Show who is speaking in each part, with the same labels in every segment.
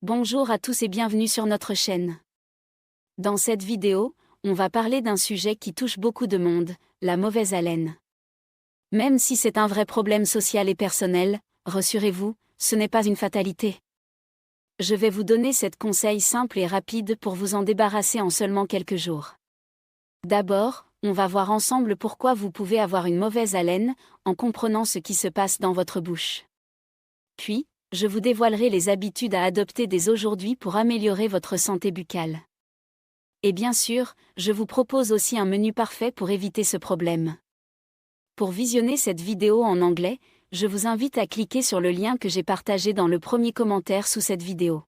Speaker 1: Bonjour à tous et bienvenue sur notre chaîne. Dans cette vidéo, on va parler d'un sujet qui touche beaucoup de monde, la mauvaise haleine. Même si c'est un vrai problème social et personnel, rassurez-vous, ce n'est pas une fatalité. Je vais vous donner 7 conseils simples et rapides pour vous en débarrasser en seulement quelques jours. D'abord, on va voir ensemble pourquoi vous pouvez avoir une mauvaise haleine, en comprenant ce qui se passe dans votre bouche. Puis, je vous dévoilerai les habitudes à adopter dès aujourd'hui pour améliorer votre santé buccale. Et bien sûr, je vous propose aussi un menu parfait pour éviter ce problème. Pour visionner cette vidéo en anglais, je vous invite à cliquer sur le lien que j'ai partagé dans le premier commentaire sous cette vidéo.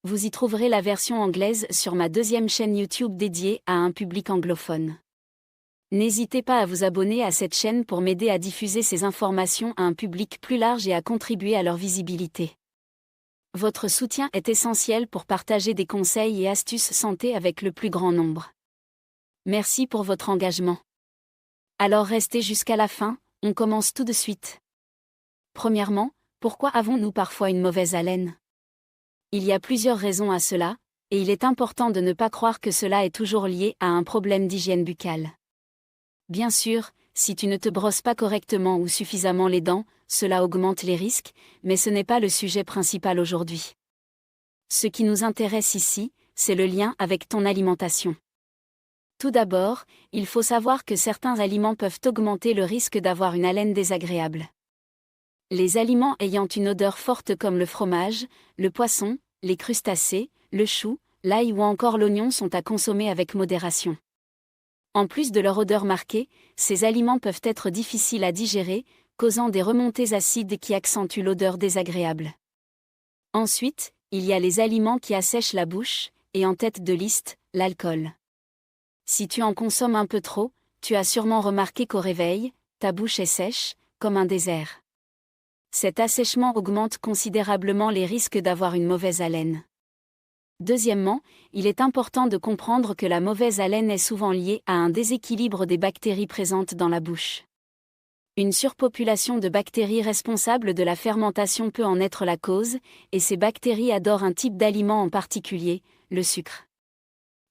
Speaker 1: Vous y trouverez la version anglaise sur ma deuxième chaîne YouTube dédiée à un public anglophone. N'hésitez pas à vous abonner à cette chaîne pour m'aider à diffuser ces informations à un public plus large et à contribuer à leur visibilité. Votre soutien est essentiel pour partager des conseils et astuces santé avec le plus grand nombre. Merci pour votre engagement. Alors restez jusqu'à la fin, on commence tout de suite. Premièrement, pourquoi avons-nous parfois une mauvaise haleine ? Il y a plusieurs raisons à cela, et il est important de ne pas croire que cela est toujours lié à un problème d'hygiène buccale. Bien sûr, si tu ne te brosses pas correctement ou suffisamment les dents, cela augmente les risques, mais ce n'est pas le sujet principal aujourd'hui. Ce qui nous intéresse ici, c'est le lien avec ton alimentation. Tout d'abord, il faut savoir que certains aliments peuvent augmenter le risque d'avoir une haleine désagréable. Les aliments ayant une odeur forte comme le fromage, le poisson, les crustacés, le chou, l'ail ou encore l'oignon sont à consommer avec modération. En plus de leur odeur marquée, ces aliments peuvent être difficiles à digérer, causant des remontées acides qui accentuent l'odeur désagréable. Ensuite, il y a les aliments qui assèchent la bouche, et en tête de liste, l'alcool. Si tu en consommes un peu trop, tu as sûrement remarqué qu'au réveil, ta bouche est sèche, comme un désert. Cet assèchement augmente considérablement les risques d'avoir une mauvaise haleine. Deuxièmement, il est important de comprendre que la mauvaise haleine est souvent liée à un déséquilibre des bactéries présentes dans la bouche. Une surpopulation de bactéries responsables de la fermentation peut en être la cause, et ces bactéries adorent un type d'aliment en particulier, le sucre.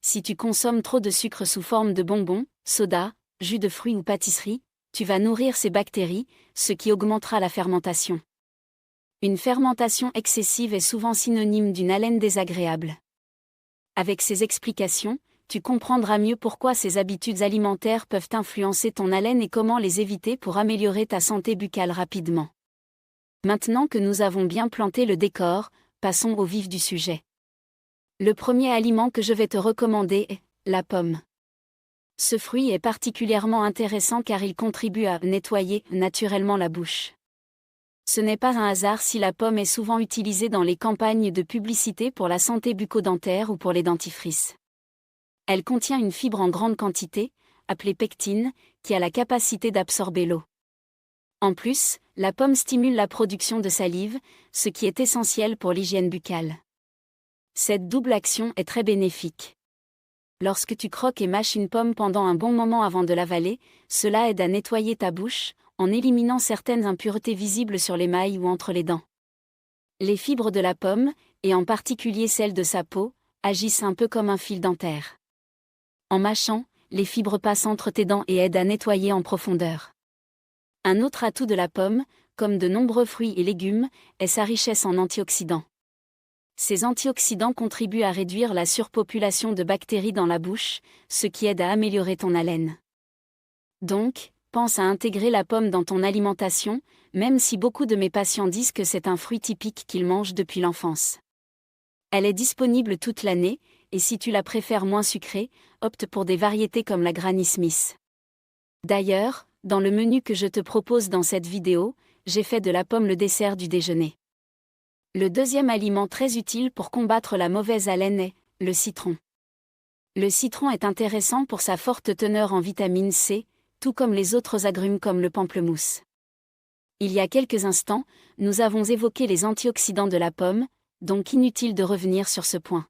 Speaker 1: Si tu consommes trop de sucre sous forme de bonbons, soda, jus de fruits ou pâtisseries, tu vas nourrir ces bactéries, ce qui augmentera la fermentation. Une fermentation excessive est souvent synonyme d'une haleine désagréable. Avec ces explications, tu comprendras mieux pourquoi ces habitudes alimentaires peuvent influencer ton haleine et comment les éviter pour améliorer ta santé buccale rapidement. Maintenant que nous avons bien planté le décor, passons au vif du sujet. Le premier aliment que je vais te recommander est la pomme. Ce fruit est particulièrement intéressant car il contribue à nettoyer naturellement la bouche. Ce n'est pas un hasard si la pomme est souvent utilisée dans les campagnes de publicité pour la santé bucco-dentaire ou pour les dentifrices. Elle contient une fibre en grande quantité, appelée pectine, qui a la capacité d'absorber l'eau. En plus, la pomme stimule la production de salive, ce qui est essentiel pour l'hygiène buccale. Cette double action est très bénéfique. Lorsque tu croques et mâches une pomme pendant un bon moment avant de l'avaler, cela aide à nettoyer ta bouche, en éliminant certaines impuretés visibles sur l'émail ou entre les dents. Les fibres de la pomme, et en particulier celles de sa peau, agissent un peu comme un fil dentaire. En mâchant, les fibres passent entre tes dents et aident à nettoyer en profondeur. Un autre atout de la pomme, comme de nombreux fruits et légumes, est sa richesse en antioxydants. Ces antioxydants contribuent à réduire la surpopulation de bactéries dans la bouche, ce qui aide à améliorer ton haleine. Donc, pense à intégrer la pomme dans ton alimentation, même si beaucoup de mes patients disent que c'est un fruit typique qu'ils mangent depuis l'enfance. Elle est disponible toute l'année, et si tu la préfères moins sucrée, opte pour des variétés comme la Granny Smith. D'ailleurs, dans le menu que je te propose dans cette vidéo, j'ai fait de la pomme le dessert du déjeuner. Le deuxième aliment très utile pour combattre la mauvaise haleine est le citron. Le citron est intéressant pour sa forte teneur en vitamine C, tout comme les autres agrumes comme le pamplemousse. Il y a quelques instants, nous avons évoqué les antioxydants de la pomme, donc inutile de revenir sur ce point.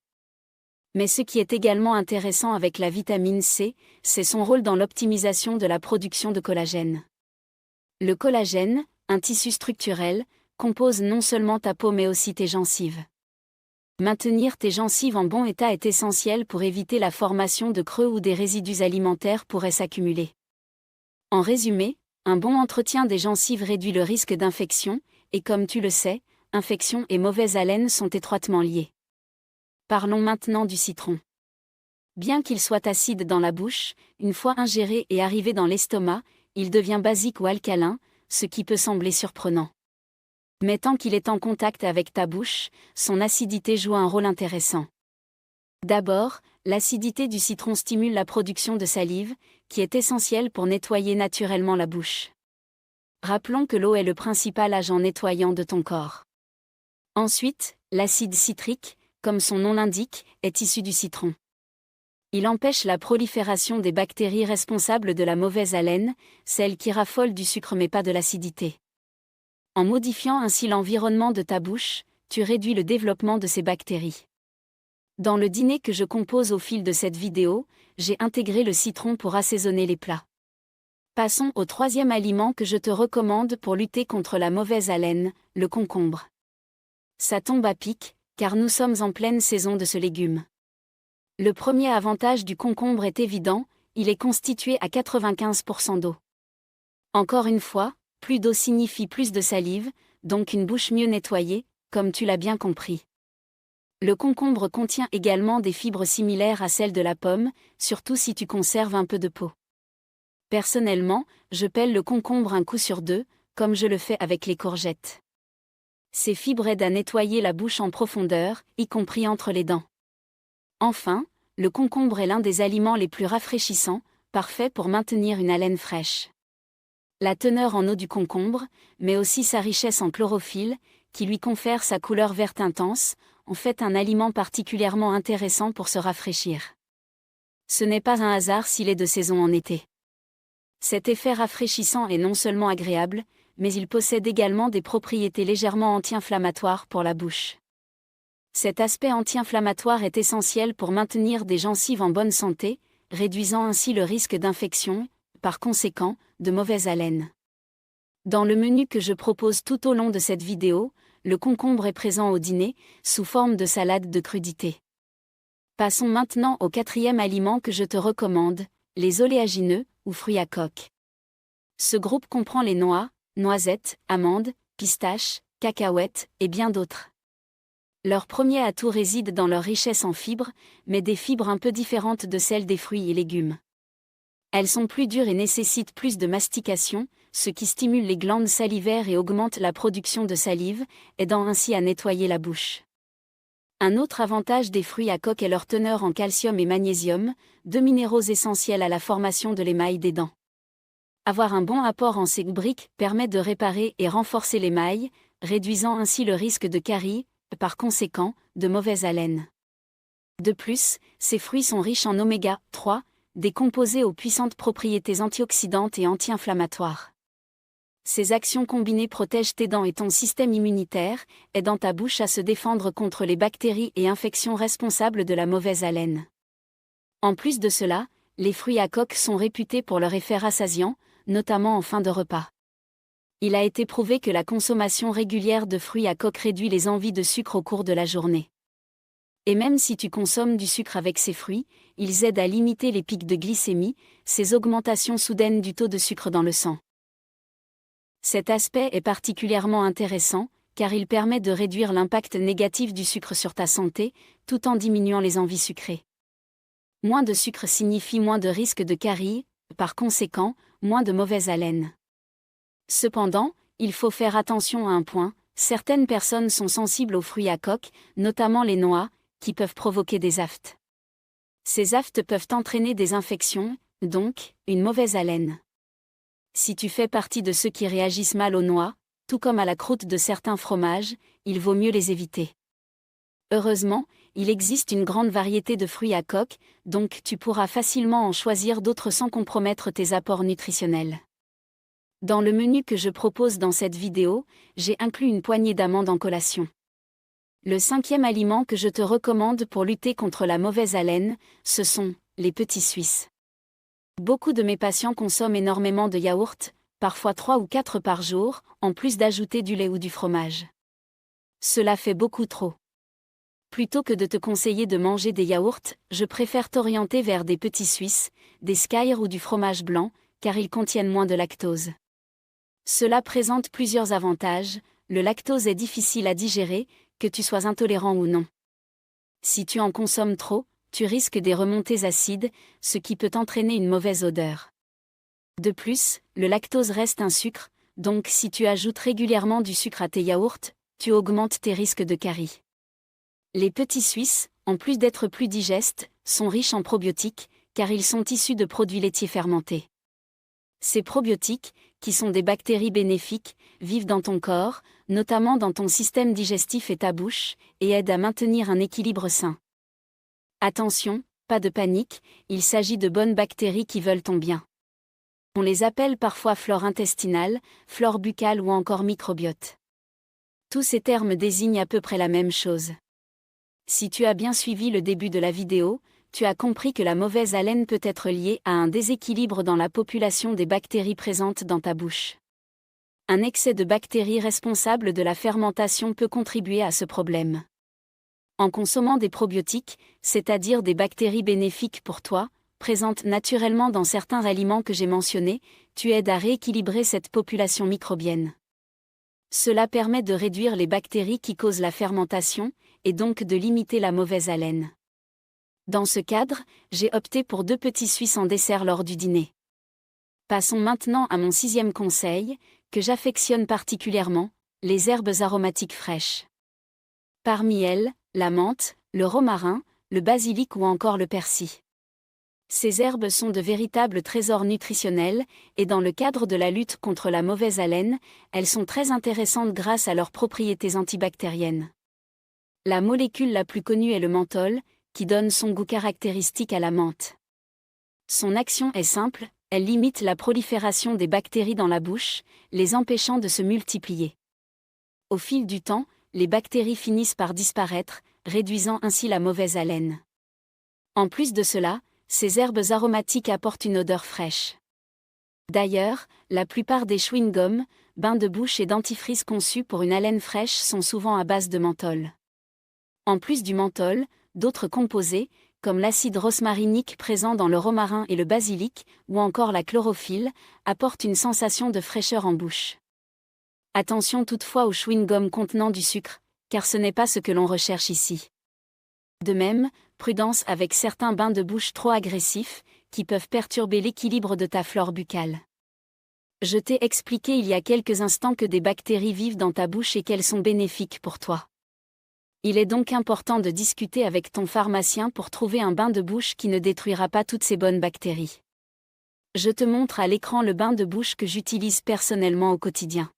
Speaker 1: Mais ce qui est également intéressant avec la vitamine C, c'est son rôle dans l'optimisation de la production de collagène. Le collagène, un tissu structurel, compose non seulement ta peau mais aussi tes gencives. Maintenir tes gencives en bon état est essentiel pour éviter la formation de creux où des résidus alimentaires pourraient s'accumuler. En résumé, un bon entretien des gencives réduit le risque d'infection, et comme tu le sais, infection et mauvaise haleine sont étroitement liés. Parlons maintenant du citron. Bien qu'il soit acide dans la bouche, une fois ingéré et arrivé dans l'estomac, il devient basique ou alcalin, ce qui peut sembler surprenant. Mais tant qu'il est en contact avec ta bouche, son acidité joue un rôle intéressant. D'abord, l'acidité du citron stimule la production de salive, qui est essentielle pour nettoyer naturellement la bouche. Rappelons que l'eau est le principal agent nettoyant de ton corps. Ensuite, l'acide citrique, comme son nom l'indique, est issu du citron. Il empêche la prolifération des bactéries responsables de la mauvaise haleine, celles qui raffolent du sucre mais pas de l'acidité. En modifiant ainsi l'environnement de ta bouche, tu réduis le développement de ces bactéries. Dans le dîner que je compose au fil de cette vidéo, j'ai intégré le citron pour assaisonner les plats. Passons au troisième aliment que je te recommande pour lutter contre la mauvaise haleine, le concombre. Ça tombe à pic, car nous sommes en pleine saison de ce légume. Le premier avantage du concombre est évident, il est constitué à 95% d'eau. Encore une fois, plus d'eau signifie plus de salive, donc une bouche mieux nettoyée, comme tu l'as bien compris. Le concombre contient également des fibres similaires à celles de la pomme, surtout si tu conserves un peu de peau. Personnellement, je pèle le concombre un coup sur deux, comme je le fais avec les courgettes. Ces fibres aident à nettoyer la bouche en profondeur, y compris entre les dents. Enfin, le concombre est l'un des aliments les plus rafraîchissants, parfait pour maintenir une haleine fraîche. La teneur en eau du concombre, mais aussi sa richesse en chlorophylle, qui lui confère sa couleur verte intense, en fait un aliment particulièrement intéressant pour se rafraîchir. Ce n'est pas un hasard s'il est de saison en été. Cet effet rafraîchissant est non seulement agréable, mais il possède également des propriétés légèrement anti-inflammatoires pour la bouche. Cet aspect anti-inflammatoire est essentiel pour maintenir des gencives en bonne santé, réduisant ainsi le risque d'infection, par conséquent, de mauvaise haleine. Dans le menu que je propose tout au long de cette vidéo, le concombre est présent au dîner, sous forme de salade de crudités. Passons maintenant au quatrième aliment que je te recommande, les oléagineux, ou fruits à coque. Ce groupe comprend les noix, noisettes, amandes, pistaches, cacahuètes, et bien d'autres. Leur premier atout réside dans leur richesse en fibres, mais des fibres un peu différentes de celles des fruits et légumes. Elles sont plus dures et nécessitent plus de mastication, ce qui stimule les glandes salivaires et augmente la production de salive, aidant ainsi à nettoyer la bouche. Un autre avantage des fruits à coque est leur teneur en calcium et magnésium, deux minéraux essentiels à la formation de l'émail des dents. Avoir un bon apport en ces briques permet de réparer et renforcer l'émail, réduisant ainsi le risque de caries, par conséquent, de mauvaise haleine. De plus, ces fruits sont riches en oméga 3, des composés aux puissantes propriétés antioxydantes et anti-inflammatoires. Ces actions combinées protègent tes dents et ton système immunitaire, aidant ta bouche à se défendre contre les bactéries et infections responsables de la mauvaise haleine. En plus de cela, les fruits à coque sont réputés pour leur effet rassasiant, notamment en fin de repas. Il a été prouvé que la consommation régulière de fruits à coque réduit les envies de sucre au cours de la journée. Et même si tu consommes du sucre avec ces fruits, ils aident à limiter les pics de glycémie, ces augmentations soudaines du taux de sucre dans le sang. Cet aspect est particulièrement intéressant, car il permet de réduire l'impact négatif du sucre sur ta santé, tout en diminuant les envies sucrées. Moins de sucre signifie moins de risque de caries, par conséquent, moins de mauvaise haleine. Cependant, il faut faire attention à un point, certaines personnes sont sensibles aux fruits à coque, notamment les noix, qui peuvent provoquer des aftes. Ces aftes peuvent entraîner des infections, donc, une mauvaise haleine. Si tu fais partie de ceux qui réagissent mal aux noix, tout comme à la croûte de certains fromages, il vaut mieux les éviter. Heureusement, il existe une grande variété de fruits à coque, donc tu pourras facilement en choisir d'autres sans compromettre tes apports nutritionnels. Dans le menu que je propose dans cette vidéo, j'ai inclus une poignée d'amandes en collation. Le cinquième aliment que je te recommande pour lutter contre la mauvaise haleine, ce sont les petits Suisses. Beaucoup de mes patients consomment énormément de yaourts, parfois 3 ou 4 par jour, en plus d'ajouter du lait ou du fromage. Cela fait beaucoup trop. Plutôt que de te conseiller de manger des yaourts, je préfère t'orienter vers des petits Suisses, des skyrs ou du fromage blanc, car ils contiennent moins de lactose. Cela présente plusieurs avantages. Le lactose est difficile à digérer, que tu sois intolérant ou non. Si tu en consommes trop, tu risques des remontées acides, ce qui peut entraîner une mauvaise odeur. De plus, le lactose reste un sucre, donc si tu ajoutes régulièrement du sucre à tes yaourts, tu augmentes tes risques de carie. Les petits Suisses, en plus d'être plus digestes, sont riches en probiotiques, car ils sont issus de produits laitiers fermentés. Ces probiotiques, qui sont des bactéries bénéfiques, vivent dans ton corps, notamment dans ton système digestif et ta bouche, et aident à maintenir un équilibre sain. Attention, pas de panique, il s'agit de bonnes bactéries qui veulent ton bien. On les appelle parfois flore intestinale, flore buccale ou encore microbiote. Tous ces termes désignent à peu près la même chose. Si tu as bien suivi le début de la vidéo, tu as compris que la mauvaise haleine peut être liée à un déséquilibre dans la population des bactéries présentes dans ta bouche. Un excès de bactéries responsables de la fermentation peut contribuer à ce problème. En consommant des probiotiques, c'est-à-dire des bactéries bénéfiques pour toi, présentes naturellement dans certains aliments que j'ai mentionnés, tu aides à rééquilibrer cette population microbienne. Cela permet de réduire les bactéries qui causent la fermentation, et donc de limiter la mauvaise haleine. Dans ce cadre, j'ai opté pour 2 petits Suisses en dessert lors du dîner. Passons maintenant à mon 6e conseil, que j'affectionne particulièrement, les herbes aromatiques fraîches. Parmi elles, la menthe, le romarin, le basilic ou encore le persil. Ces herbes sont de véritables trésors nutritionnels, et dans le cadre de la lutte contre la mauvaise haleine, elles sont très intéressantes grâce à leurs propriétés antibactériennes. La molécule la plus connue est le menthol, qui donne son goût caractéristique à la menthe. Son action est simple, elle limite la prolifération des bactéries dans la bouche, les empêchant de se multiplier. Au fil du temps, les bactéries finissent par disparaître, réduisant ainsi la mauvaise haleine. En plus de cela, ces herbes aromatiques apportent une odeur fraîche. D'ailleurs, la plupart des chewing-gums, bains de bouche et dentifrices conçus pour une haleine fraîche sont souvent à base de menthol. En plus du menthol, d'autres composés, comme l'acide rosmarinique présent dans le romarin et le basilic, ou encore la chlorophylle, apportent une sensation de fraîcheur en bouche. Attention toutefois aux chewing-gums contenant du sucre, car ce n'est pas ce que l'on recherche ici. De même, prudence avec certains bains de bouche trop agressifs, qui peuvent perturber l'équilibre de ta flore buccale. Je t'ai expliqué il y a quelques instants que des bactéries vivent dans ta bouche et qu'elles sont bénéfiques pour toi. Il est donc important de discuter avec ton pharmacien pour trouver un bain de bouche qui ne détruira pas toutes ces bonnes bactéries. Je te montre à l'écran le bain de bouche que j'utilise personnellement au quotidien.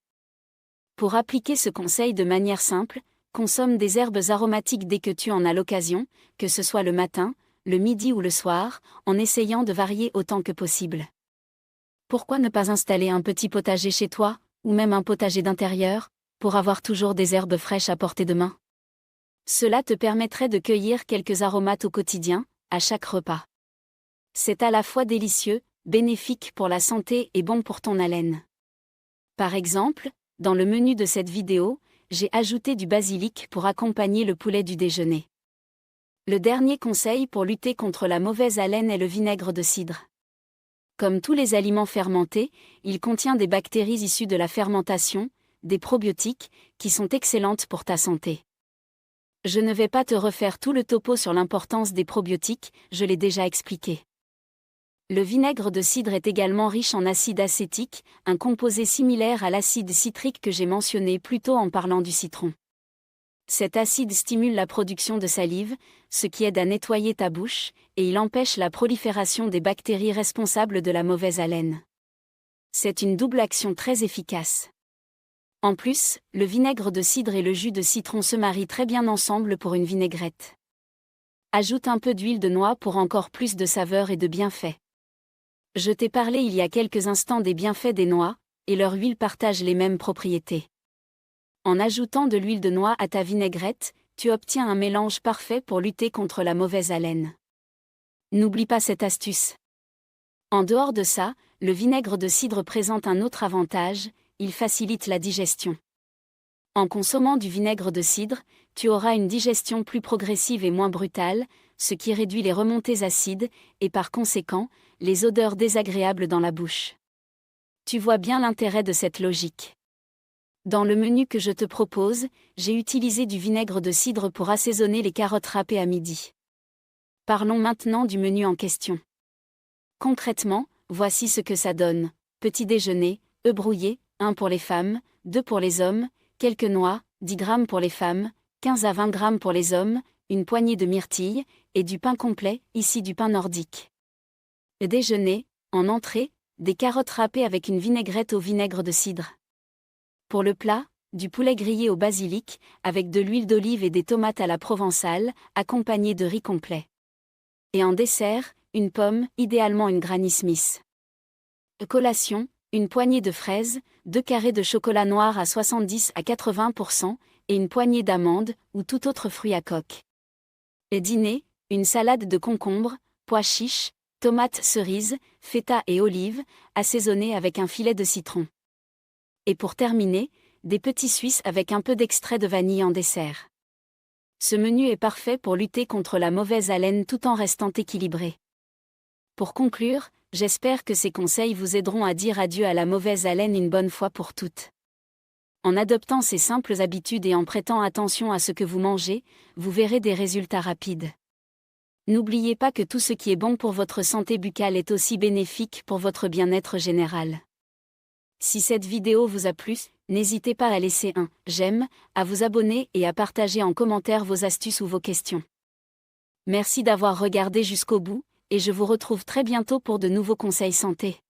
Speaker 1: Pour appliquer ce conseil de manière simple, consomme des herbes aromatiques dès que tu en as l'occasion, que ce soit le matin, le midi ou le soir, en essayant de varier autant que possible. Pourquoi ne pas installer un petit potager chez toi, ou même un potager d'intérieur, pour avoir toujours des herbes fraîches à portée de main ? Cela te permettrait de cueillir quelques aromates au quotidien, à chaque repas. C'est à la fois délicieux, bénéfique pour la santé et bon pour ton haleine. Par exemple, dans le menu de cette vidéo, j'ai ajouté du basilic pour accompagner le poulet du déjeuner. Le dernier conseil pour lutter contre la mauvaise haleine est le vinaigre de cidre. Comme tous les aliments fermentés, il contient des bactéries issues de la fermentation, des probiotiques, qui sont excellentes pour ta santé. Je ne vais pas te refaire tout le topo sur l'importance des probiotiques, je l'ai déjà expliqué. Le vinaigre de cidre est également riche en acide acétique, un composé similaire à l'acide citrique que j'ai mentionné plus tôt en parlant du citron. Cet acide stimule la production de salive, ce qui aide à nettoyer ta bouche, et il empêche la prolifération des bactéries responsables de la mauvaise haleine. C'est une double action très efficace. En plus, le vinaigre de cidre et le jus de citron se marient très bien ensemble pour une vinaigrette. Ajoute un peu d'huile de noix pour encore plus de saveur et de bienfaits. Je t'ai parlé il y a quelques instants des bienfaits des noix, et leur huile partage les mêmes propriétés. En ajoutant de l'huile de noix à ta vinaigrette, tu obtiens un mélange parfait pour lutter contre la mauvaise haleine. N'oublie pas cette astuce. En dehors de ça, le vinaigre de cidre présente un autre avantage, il facilite la digestion. En consommant du vinaigre de cidre, tu auras une digestion plus progressive et moins brutale, ce qui réduit les remontées acides, et par conséquent, les odeurs désagréables dans la bouche. Tu vois bien l'intérêt de cette logique. Dans le menu que je te propose, j'ai utilisé du vinaigre de cidre pour assaisonner les carottes râpées à midi. Parlons maintenant du menu en question. Concrètement, voici ce que ça donne. Petit déjeuner, œufs brouillés, 1 pour les femmes, 2 pour les hommes, quelques noix, 10 grammes pour les femmes, 15 à 20 grammes pour les hommes, une poignée de myrtilles, et du pain complet, ici du pain nordique. Le déjeuner, en entrée, des carottes râpées avec une vinaigrette au vinaigre de cidre. Pour le plat, du poulet grillé au basilic, avec de l'huile d'olive et des tomates à la provençale, accompagné de riz complet. Et en dessert, une pomme, idéalement une Granny Smith. Collation, une poignée de fraises, 2 carrés de chocolat noir à 70 à 80%, et une poignée d'amandes, ou tout autre fruit à coque. Et dîner, une salade de concombres, pois chiches, tomates cerises, feta et olives, assaisonnées avec un filet de citron. Et pour terminer, des petits suisses avec un peu d'extrait de vanille en dessert. Ce menu est parfait pour lutter contre la mauvaise haleine tout en restant équilibré. Pour conclure, j'espère que ces conseils vous aideront à dire adieu à la mauvaise haleine une bonne fois pour toutes. En adoptant ces simples habitudes et en prêtant attention à ce que vous mangez, vous verrez des résultats rapides. N'oubliez pas que tout ce qui est bon pour votre santé buccale est aussi bénéfique pour votre bien-être général. Si cette vidéo vous a plu, n'hésitez pas à laisser un j'aime, à vous abonner et à partager en commentaire vos astuces ou vos questions. Merci d'avoir regardé jusqu'au bout, et je vous retrouve très bientôt pour de nouveaux conseils santé.